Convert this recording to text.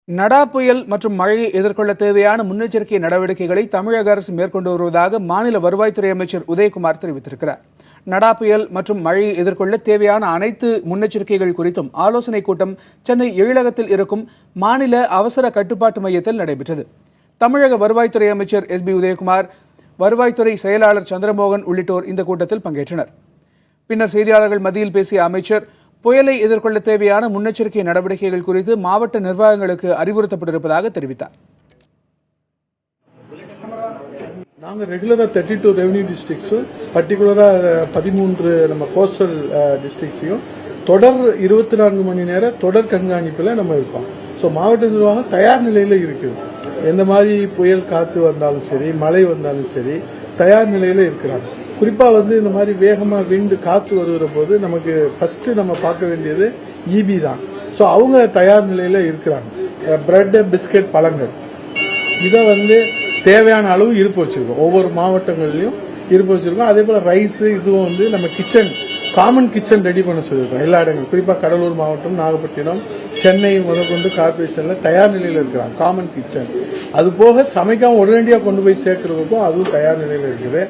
நடா புயல் மற்றும் மழையை எதிர்கொள்ள தேவையான முன்னெச்சரிக்கை நடவடிக்கைகளை தமிழக அரசு மேற்கொண்டு வருவதாக மாநில வருவாய்த்துறை அமைச்சர் உதயகுமார் தெரிவித்திருக்கிறார். நடா புயல் மற்றும் மழையை எதிர்கொள்ள தேவையான அனைத்து முன்னெச்சரிக்கைகள் குறித்தும் ஆலோசனைக் கூட்டம் சென்னை எழிலகத்தில் இருக்கும் மாநில அவசர கட்டுப்பாட்டு மையத்தில் நடைபெற்றது. தமிழக வருவாய்த்துறை அமைச்சர் எஸ்.பி. உதயகுமார், வருவாய்த்துறை செயலாளர் சந்திரமோகன் உள்ளிட்டோர் இந்த கூட்டத்தில் பங்கேற்றனர். பின்னர் செய்தியாளர்கள் மத்தியில் பேசிய அமைச்சர், புயலை எதிர்கொள்ள தேவையான முன்னெச்சரிக்கை நடவடிக்கைகள் குறித்து மாவட்ட நிர்வாகங்களுக்கு அறிவுறுத்தப்பட்டிருப்பதாக தெரிவித்தார். நாங்கள் ரெகுலராக 32 ரெவன்யூ டிஸ்ட்ரிக்ட்ஸும் பர்டிகுலராக 13 நம்ம கோஸ்டல் டிஸ்ட்ரிக்ட்ஸையும் தொடர் 24 மணி நேர தொடர் கண்காணிப்பில் நம்ம இருப்போம். ஸோ மாவட்ட நிர்வாகம் தயார் நிலையில் இருக்குது. எந்த மாதிரி புயல் காற்று வந்தாலும் சரி, மழை வந்தாலும் சரி, தயார் நிலையில் இருக்கிறாங்க. குறிப்பாக இந்த மாதிரி வேகமாக விண்டு காற்று வருகிற போது நமக்கு ஃபஸ்ட்டு நம்ம பார்க்க வேண்டியது இபி தான். ஸோ அவங்க தயார் நிலையில் இருக்கிறாங்க. பிரெட், பிஸ்கட், பழங்கள் இதை தேவையான அளவு இருப்பு வச்சிருக்கோம். ஒவ்வொரு மாவட்டங்கள்லையும் இருப்பு வச்சிருக்கோம். அதே போல் ரைஸு இதுவும் நம்ம கிச்சன், காமன் கிச்சன் ரெடி பண்ண சொல்லியிருக்கோம் எல்லா இடங்களும். குறிப்பாக கடலூர் மாவட்டம், நாகப்பட்டினம், சென்னை முதற்கொண்டு கார்பரேஷனில் தயார் நிலையில் இருக்கிறாங்க காமன் கிச்சன். அது போக சமைக்காம உடனடியாக கொண்டு போய் சேர்க்கறதுக்கும் அதுவும் தயார் நிலையில் இருக்குது.